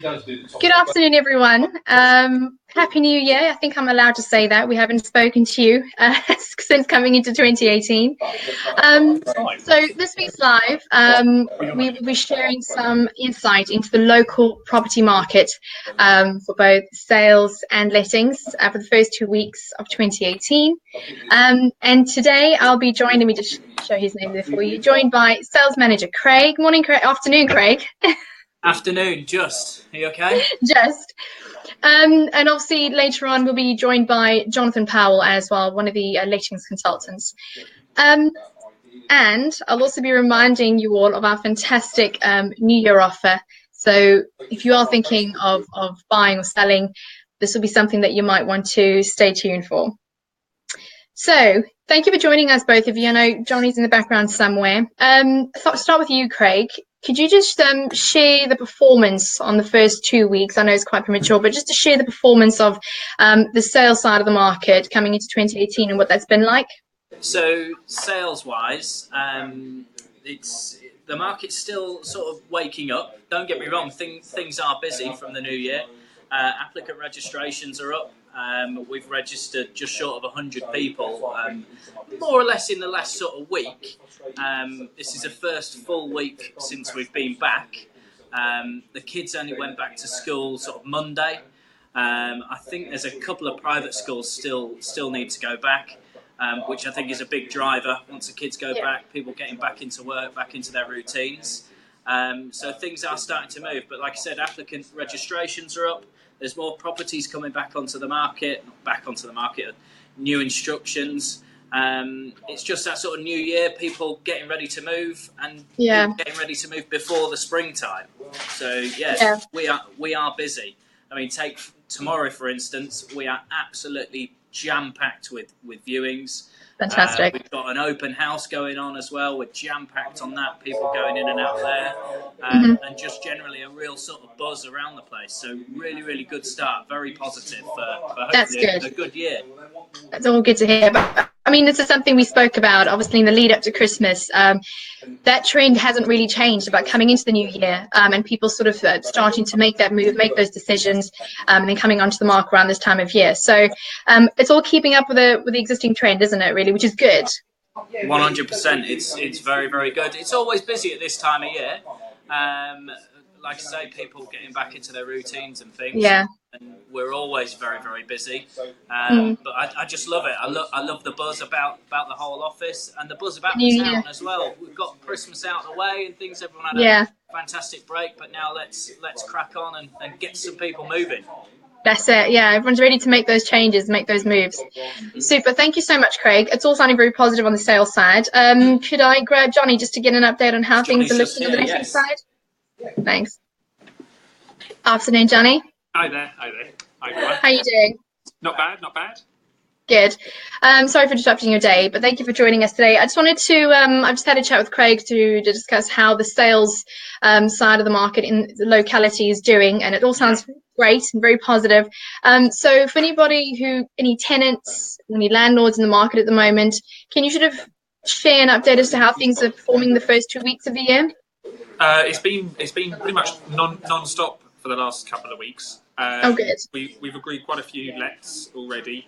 Good afternoon, everyone. Happy New Year. I think I'm allowed to say that. We haven't spoken to you since coming into 2018. So this week's live, we will be sharing some insight into the local property market for both sales and lettings for the first 2 weeks of 2018. And today I'll be joined, let me just show his name there for you, joined by Sales Manager Craig. Morning, Craig. Afternoon, Craig. Afternoon, Just. Are you okay? Just. And obviously later on we'll be joined by Jonathan Powell as well, one of the lettings consultants. And I'll also be reminding you all of our fantastic New Year offer. So if you are thinking of buying or selling, this will be something that you might want to stay tuned for. So thank you for joining us, both of you. I know Johnny's in the background somewhere. Start with you, Craig. Could you just share the performance on the first 2 weeks? I know it's quite premature, but just to share the performance of the sales side of the market coming into 2018 and what that's been like. So sales-wise, the market's still sort of waking up. Don't get me wrong, things are busy from the new year. Applicant registrations are up. We've registered just short of 100 people, more or less in the last sort of week. This is the first full week since we've been back. The kids only went back to school sort of Monday. I think there's a couple of private schools still need to go back, which I think is a big driver. Once the kids go back, people getting back into work, back into their routines. So things are starting to move. But like I said, applicant registrations are up. There's more properties coming back onto the market, new instructions. It's just that sort of new year, people getting ready to move and getting ready to move before the springtime. So we are busy. I mean, take tomorrow for instance, we are absolutely jam-packed with viewings. Fantastic. We've got an open house going on as well. We're jam-packed on that, people going in and out there, and just generally a real sort of buzz around the place. So really, really good start. Very positive for hopefully a good year. That's all good to hear. But I mean, this is something we spoke about, obviously, in the lead up to Christmas. That trend hasn't really changed about coming into the new year and people sort of starting to make that move, make those decisions, and then coming onto the market around this time of year. So it's all keeping up with the existing trend, isn't it, really, which is good. 100%. It's very, very good. It's always busy at this time of year. Like I say, people getting back into their routines and things. Yeah. And we're always very, very busy. But I just love it. I love the buzz about the whole office and the buzz about the town as well. We've got Christmas out of the way and things. Everyone had a fantastic break, but now let's crack on and get some people moving. That's it. Yeah, everyone's ready to make those changes, make those moves. Super. Thank you so much, Craig. It's all sounding very positive on the sales side. Could I grab Johnny just to get an update on how things are looking on the letting side? Thanks. Afternoon, Johnny. Hi there. Hi, everyone. How are you doing? Not bad. Good. Sorry for disrupting your day, but thank you for joining us today. I just wanted to, I just had a chat with Craig to discuss how the sales side of the market in the locality is doing, and it all sounds great and very positive. So for any tenants, any landlords in the market at the moment, can you sort of share an update as to how things are performing the first 2 weeks of the year? It's been pretty much non-stop for the last couple of weeks. Good. We've agreed quite a few lets already.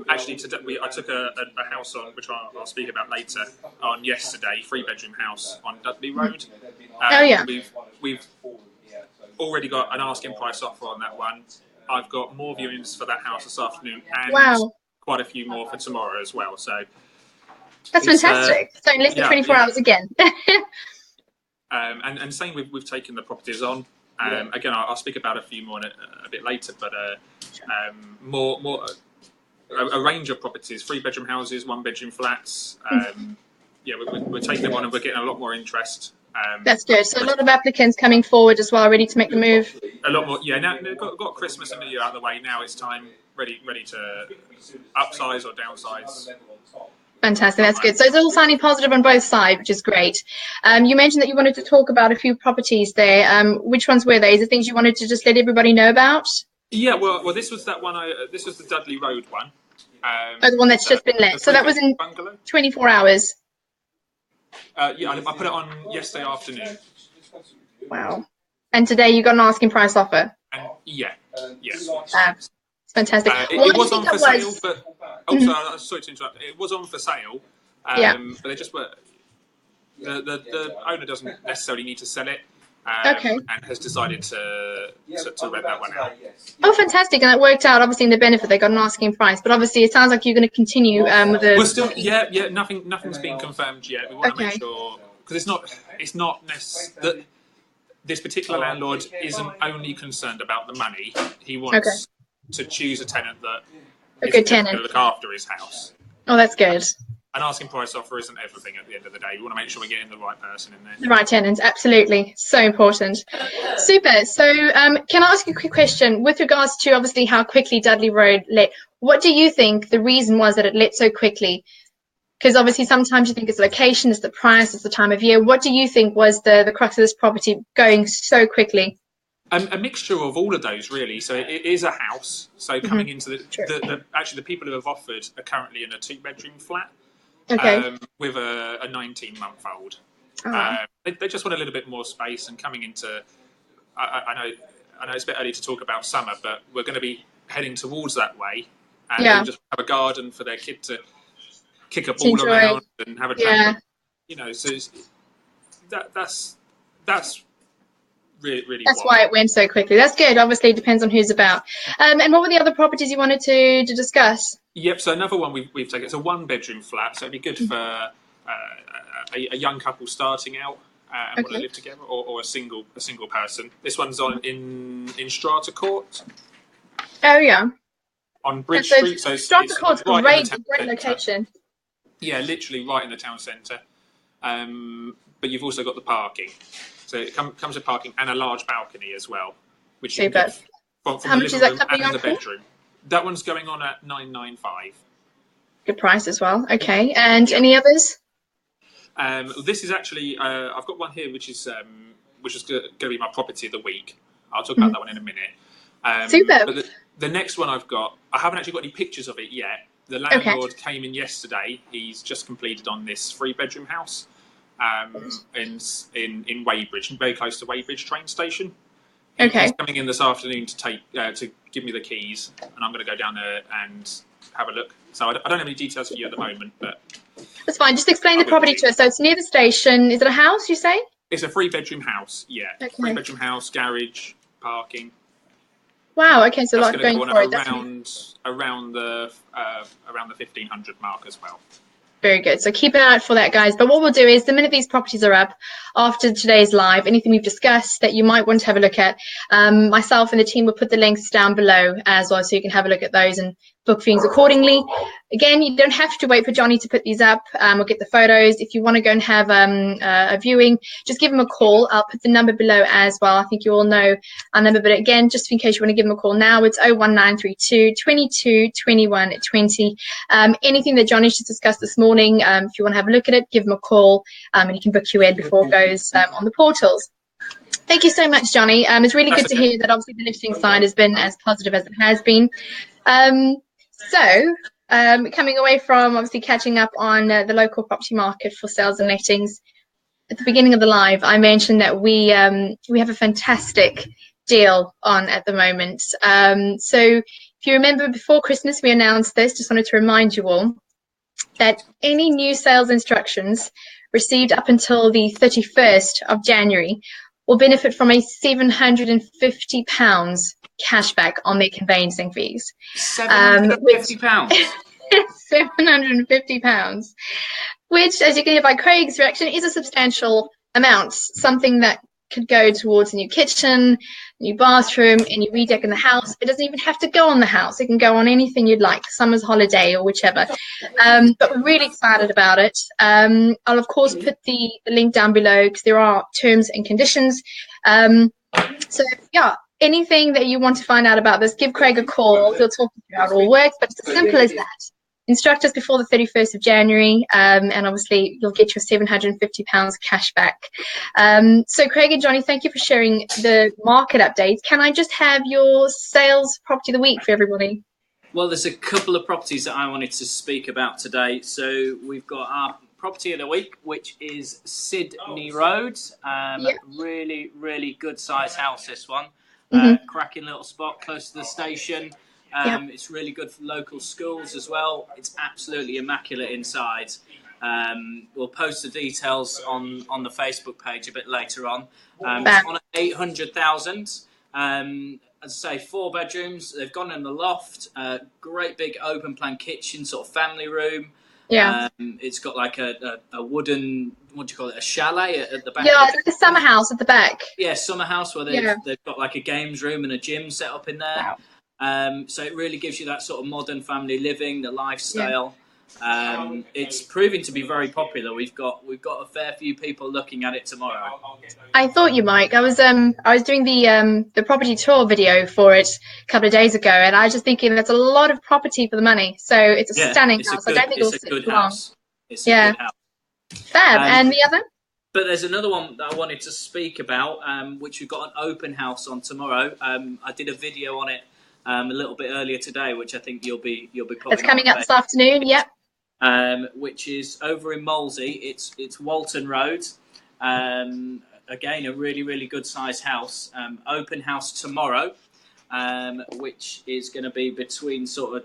Actually, today I took a house on, which I'll speak about later, on yesterday, 3-bedroom house on Dudley Road. We've already got an asking price offer on that one. I've got more viewings for that house this afternoon and quite a few more for tomorrow as well. So that's fantastic. So in less than 24 hours again. And same we've taken the properties on. Again, I'll speak about a few more a bit later, but a range of properties: 3-bedroom houses, 1-bedroom flats. We're taking them on, and we're getting a lot more interest. That's good. So a lot of applicants coming forward as well, ready to make the move. A lot more, yeah. Now got Christmas and New Year out of the way. Now it's time, ready to upsize or downsize. Fantastic, that's good. So it's all sounding positive on both sides, which is great. You mentioned that you wanted to talk about a few properties there. Which ones were they? Is it things you wanted to just let everybody know about? Yeah, well, this was that one. This was the Dudley Road one. The one that's just been let. So that was in bungalow? 24 hours. I put it on yesterday afternoon. Wow. And today you got an asking price offer. And yeah. It's fantastic. It was on for sale, but also sorry to interrupt. It was on for sale, but they just were. The owner doesn't necessarily need to sell it, and has decided to rent that one out. Oh, fantastic! And that worked out obviously in the benefit. They got an asking price, but obviously it sounds like you're going to continue with the. We're still, nothing's been confirmed yet. We want to make sure, because it's not necessary that this particular landlord isn't only concerned about the money. He wants to choose a tenant that is going to look after his house. Oh, that's good. An asking price offer isn't everything at the end of the day. We want to make sure we're getting the right person in there. The right tenants, absolutely. So important. Super. So can I ask you a quick question with regards to obviously how quickly Dudley Road let? What do you think the reason was that it let so quickly? Because obviously sometimes you think it's the location, it's the price, it's the time of year. What do you think was the crux of this property going so quickly? A mixture of all of those, really. So it is a house. So coming into actually the people who have offered are currently in a 2-bedroom flat. With a 19-month-old. They just want a little bit more space, and coming into, I know it's a bit early to talk about summer, but we're going to be heading towards that way, and they just have a garden for their kid to kick a ball around and have a chat. So that's really that's why it went so quickly. That's good. Obviously, it depends on who's about. And what were the other properties you wanted to discuss? Yep. So another one we've taken. It's a 1-bedroom flat, so it'd be good for a young couple starting out and want to live together, or a single person. This one's in Strata Court. Oh yeah. On Bridge Street. So Strata Court's great location. Yeah, literally right in the town centre. But you've also got the parking. So it comes with parking and a large balcony as well, which you can get from the living room and the bedroom. That one's going on at $995. Good price as well. Okay, and any others? This is actually I've got one here which is going to be my property of the week. I'll talk about that one in a minute. Super. But the next one I've got, I haven't actually got any pictures of it yet. The landlord came in yesterday. He's just completed on this 3-bedroom house. In Weybridge, very close to Weybridge train station. He's coming in this afternoon to give me the keys, and I'm going to go down there and have a look. So I don't have any details for you at the moment, but that's fine. Just explain the property to us. So it's near the station. Is it a house, you say? It's a 3-bedroom house. Yeah, 3-bedroom house, garage, parking. Wow. Okay, so a lot going for it. Around the 1,500 mark as well. Very good. So keep an eye out for that, guys. But what we'll do is the minute these properties are up after today's live, anything we've discussed that you might want to have a look at, myself and the team will put the links down below as well, so you can have a look at those and book viewings accordingly. Again, you don't have to wait for Johnny to put these up or get the photos. If you want to go and have a viewing, just give him a call. I'll put the number below as well. I think you all know our number, but again, just in case you want to give him a call now, it's 01932 22 21 20. Anything that Johnny just discussed this morning, if you want to have a look at it, give him a call and he can book you in before it goes on the portals. Thank you so much, Johnny. It's really good to hear that obviously the listing side has been as positive as it has been. Coming away from obviously catching up on the local property market for sales and lettings, at the beginning of the live, I mentioned that we have a fantastic deal on at the moment. So if you remember before Christmas, we announced this. Just wanted to remind you all that any new sales instructions received up until the 31st of January will benefit from a £750 cashback on their conveyancing fees. £750? £750, which, as you can hear by Craig's reaction, is a substantial amount, something that could go towards a new kitchen, new bathroom, any redeck in the house. It doesn't even have to go on the house. It can go on anything you'd like, summer's holiday or whichever. But we're really excited about it. I'll, of course, put the link down below because there are terms and conditions. Anything that you want to find out about this, give Craig a call. He'll talk you through how it all works, but it's as simple as that. Instruct us before the 31st of January, and obviously you'll get your £750 cash back. So Craig and Johnny, thank you for sharing the market updates. Can I just have your sales property of the week for everybody? Well, there's a couple of properties that I wanted to speak about today. So we've got our property of the week, which is Sydney Road. Yeah. Really, really good sized house, this one. Cracking little spot close to the station. It's really good for local schools as well. It's absolutely immaculate inside. We'll post the details on the Facebook page a bit later on. It's on at 800,000. As I say, 4 bedrooms. They've gone in the loft. Great big open plan kitchen, sort of family room. Yeah. It's got like a wooden, what do you call it, a chalet at the back. Yeah, it's like a summer house at the back. Yeah, summer house where they've got like a games room and a gym set up in there. Wow. So it really gives you that sort of modern family living, the lifestyle. It's proving to be very popular. We've got a fair few people looking at it tomorrow. I thought you might. I was doing the property tour video for it a couple of days ago, and I was just thinking that's a lot of property for the money. So it's a stunning house. I don't think it's a good house. It's a good house. Fab. And the other? But there's another one that I wanted to speak about, which we've got an open house on tomorrow. I did a video on it a little bit earlier today, which I think you'll be putting. It's coming up this afternoon. Yep. Which is over in Molesey. It's Walton Road. Again, a really, really good sized house. Open house tomorrow, which is going to be between sort of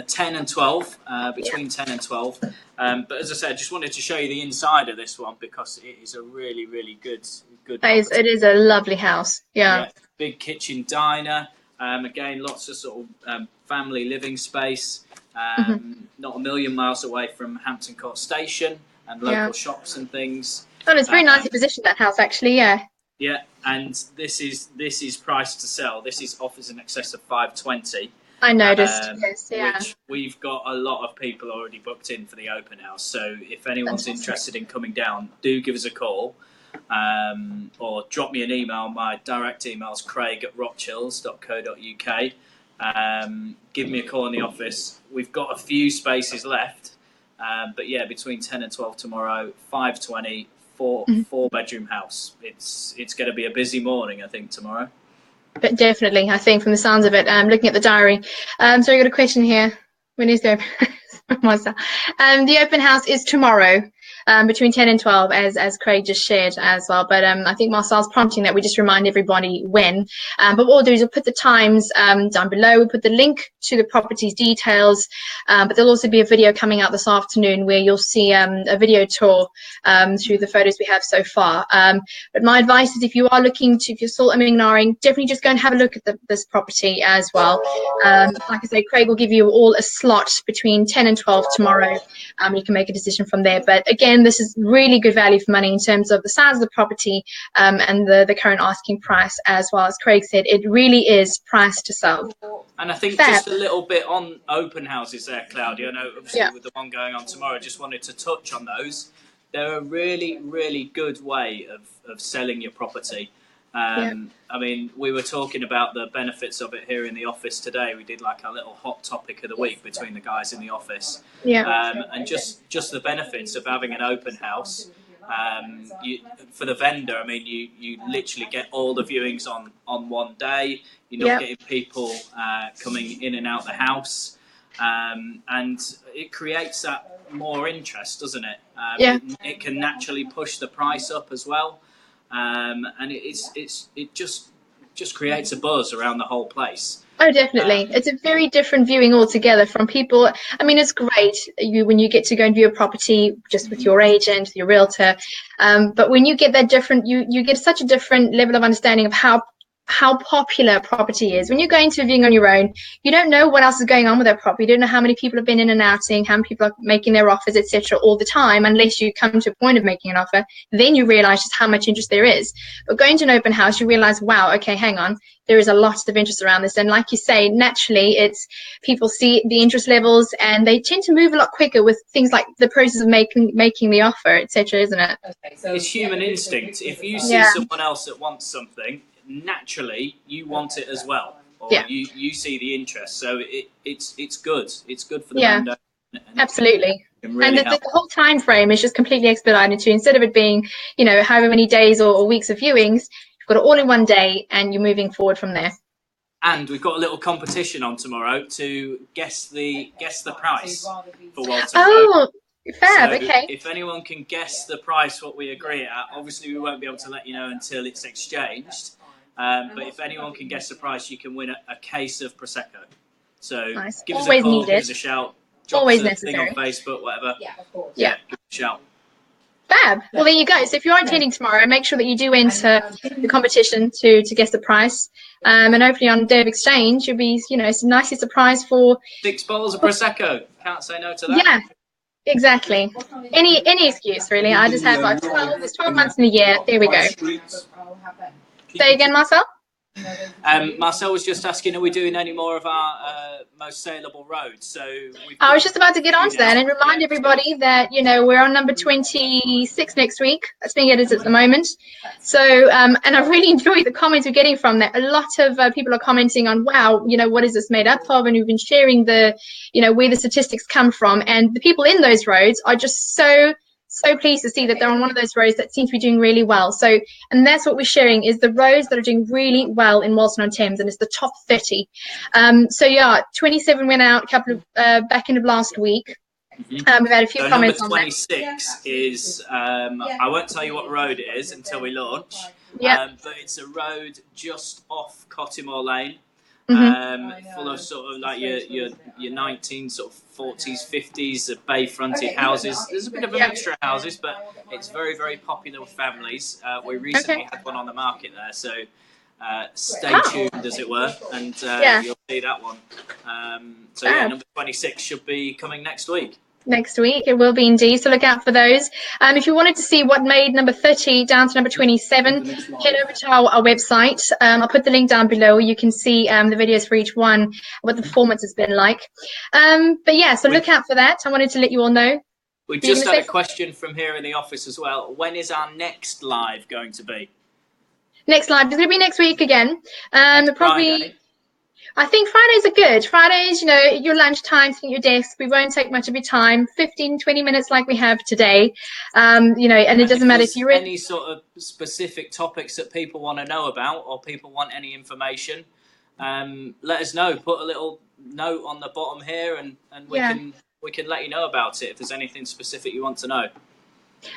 10 and 12, between 10 and 12. But as I said, I just wanted to show you the inside of this one because it is a really, really good. It is a lovely house. Yeah. Big kitchen diner. Again, lots of sort of family living space. Not a million miles away from Hampton Court Station and local shops and things. Oh, it's very nicely positioned, that house, actually. Yeah. Yeah, and this is priced to sell. This is offers in excess of 520. I noticed. Yes, which we've got a lot of people already booked in for the open house. So if anyone's interested in coming down, do give us a call. Or drop me an email. My direct email is craig@rochills.co.uk. Give me a call in the office. We've got a few spaces left, but yeah, between 10 and 12 tomorrow, 520, 4-bedroom house. It's going to be a busy morning, I think, tomorrow. But definitely, I think from the sounds of it, looking at the diary. So I got a question here. When is the the open house is tomorrow. Between 10 and 12, as Craig just shared as well. But I think Marcel's prompting that we just remind everybody when. But what we'll do is we'll put the times down below. We'll put the link to the property's details. But there'll also be a video coming out this afternoon where you'll see a video tour through the photos we have so far. But my advice is if you're still ignoring, definitely just go and have a look at this property as well. Like I say, Craig will give you all a slot between 10 and 12 tomorrow. You can make a decision from there. But again, this is really good value for money in terms of the size of the property and the current asking price as well. As Craig said, it really is priced to sell. And I think just a little bit on open houses there, Claudia. I know obviously with the one going on tomorrow, I just wanted to touch on those. They're a really, really good way of selling your property. I mean, we were talking about the benefits of it here in the office today. We did like our little hot topic of the week between the guys in the office. And just the benefits of having an open house. For the vendor, I mean, you literally get all the viewings on one day. You're not getting people coming in and out the house. And it creates that more interest, doesn't it? It can naturally push the price up as well. And it just creates a buzz around the whole place. Oh, definitely. It's a very different viewing altogether from people. I mean, it's great when you get to go and view a property just with your agent, your realtor. But when you get that different, you get such a different level of understanding of how popular a property is. When you're going to a viewing on your own, you don't know what else is going on with that property. You don't know how many people have been in and outing, how many people are making their offers, etc. all the time, unless you come to a point of making an offer. Then you realize just how much interest there is. But going to an open house, you realize, wow, okay, hang on, there is a lot of interest around this. And like you say, naturally, it's people see the interest levels and they tend to move a lot quicker with things like the process of making the offer, etc., isn't it? It's human instinct. If you see someone else that wants something, naturally you want it as well, or you see the interest, so it's good for the vendor. Absolutely. Really and the whole time frame is just completely expedited too. Instead of it being however many days or weeks of viewings, you've got it all in one day and you're moving forward from there. And we've got a little competition on tomorrow to guess the price for Walton Road. Fab. So Okay. if anyone can guess the price what we agree at, obviously we won't be able to let you know until it's exchanged. But if anyone can guess the price, you can win a case of Prosecco. So Nice. give us a Always call, needed. give us a shout, drop Always us a thing on necessary. Facebook, whatever. Yeah. Give us a shout. Fab. Well, there you go. So if you are attending tomorrow, make sure that you do enter the competition to guess the price. And hopefully on day of exchange, you'll be, nicely surprised for 6 bottles of Prosecco. Can't say no to that. Yeah, exactly. Any excuse really. I just have there's 12 months in a year. There we go. Say again, Marcel? Marcel was just asking, are we doing any more of our most saleable roads? So I was just about to get onto that and remind everybody that, we're on number 26 next week. That's being edited at the moment. So, and I really enjoy the comments we're getting from that. A lot of people are commenting on, wow, what is this made up of? And we've been sharing the, where the statistics come from. And the people in those roads are just so pleased to see that they're on one of those roads that seem to be doing really well. So, and that's what we're sharing is the roads that are doing really well in Walton on Thames, and it's the top 30. So yeah, 27 went out a couple of back end of last week. We've had a few comments on that. Number 26 is, I won't tell you what road it is until we launch, but it's a road just off Cottimore Lane. Full of sort of like your 19 sort of 40s, 50s bay fronted houses. There's a bit of a mixture of houses, but it's very, very popular with families. We recently had one on the market there, so stay tuned, as it were, and you'll see that one. So yeah, number 26 should be coming next week. Next week, it will be indeed. So look out for those. If you wanted to see what made number 30 down to number 27, head over to our website. I'll put the link down below. You can see the videos for each one, what the performance has been like. But yeah, so look out for that. I wanted to let you all know. We just had a question from here in the office as well. When is our next live going to be? Next live is going to be next week again. Probably. Friday. I think Fridays are good. Fridays, your lunchtime, sitting at your desk, we won't take much of your time, 15, 20 minutes like we have today. And it doesn't matter if you're in any sort of specific topics that people want to know about or people want any information, let us know. Put a little note on the bottom here and we can let you know about it if there's anything specific you want to know.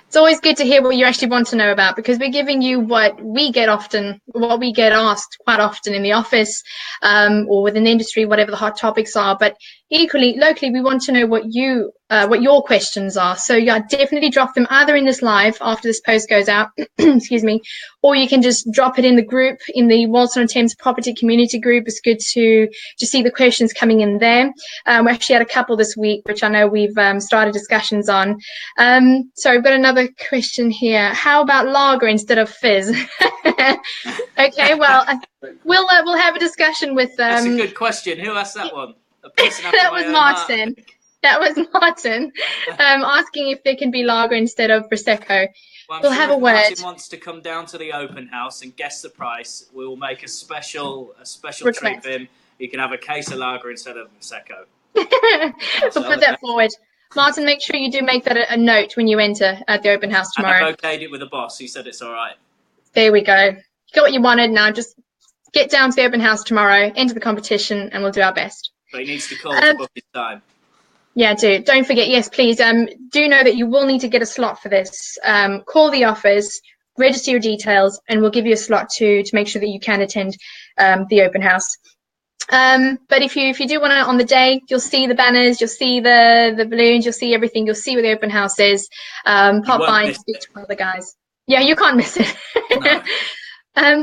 It's always good to hear what you actually want to know about, because we're giving you what we get asked quite often in the office or within the industry, whatever the hot topics are. But equally, locally, we want to know what your questions are. So yeah, definitely drop them either in this live after this post goes out, excuse me, or you can just drop it in the group, in the Walton on Thames property community group. It's good to see the questions coming in there. We actually had a couple this week, which I know we've started discussions on. So I've got another question here. How about lager instead of fizz? Okay, well, we'll have a discussion with. That's a good question. Who asked that one? That was Martin. That was Martin asking if there can be lager instead of Prosecco. Well, we'll have a word. Martin wants to come down to the open house and guess the price. We will make a special treat for him. He can have a case of lager instead of Prosecco. We'll put that forward. Martin, make sure you do make that a note when you enter at the open house tomorrow. And I okayed it with the boss. He said it's all right. There we go. You got what you wanted. Now just get down to the open house tomorrow, enter the competition, and we'll do our best. But he needs to call to book his time. Yeah, don't forget, yes, please. Do know that you will need to get a slot for this. Call the office, register your details, and we'll give you a slot to make sure that you can attend the open house. But if you do want to, on the day, you'll see the banners, you'll see the balloons, you'll see everything, you'll see where the open house is. Pop by and speak to one of the guys. Yeah, you can't miss it. No.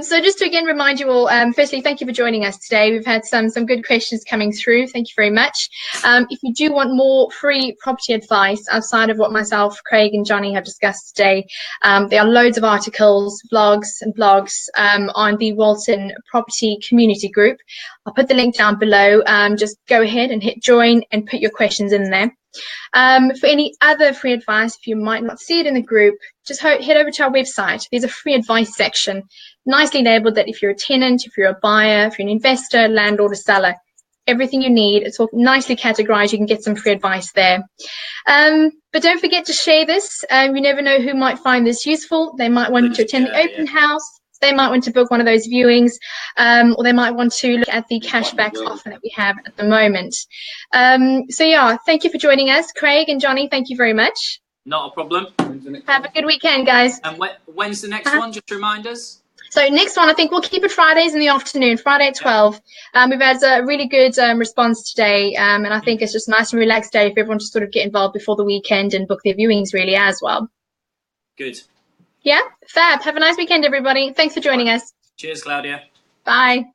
So just to again remind you all, firstly, thank you for joining us today. We've had some good questions coming through. Thank you very much. If you do want more free property advice outside of what myself, Craig and Johnny have discussed today, there are loads of articles, vlogs and blogs on the Walton Property Community Group. I'll put the link down below. Just go ahead and hit join and put your questions in there. For any other free advice, if you might not see it in the group, just head over to our website. There's a free advice section, nicely labeled that if you're a tenant, if you're a buyer, if you're an investor, landlord, or seller, everything you need. It's all nicely categorized. You can get some free advice there. But don't forget to share this. You never know who might find this useful. They might want to attend the open house. they might want to book one of those viewings, or they might want to look at the cashback offer that we have at the moment. So yeah, thank you for joining us, Craig and Johnny. Thank you very much. Not a problem. Have a good weekend, guys. And when's the next one? Just remind us. So next one, I think we'll keep it Fridays in the afternoon, Friday at 12. We've had a really good response today, and I think it's just a nice and relaxed day for everyone to sort of get involved before the weekend and book their viewings really as well. Good. Yeah, fab. Have a nice weekend, everybody. Thanks for joining us. Cheers, Claudia. Bye.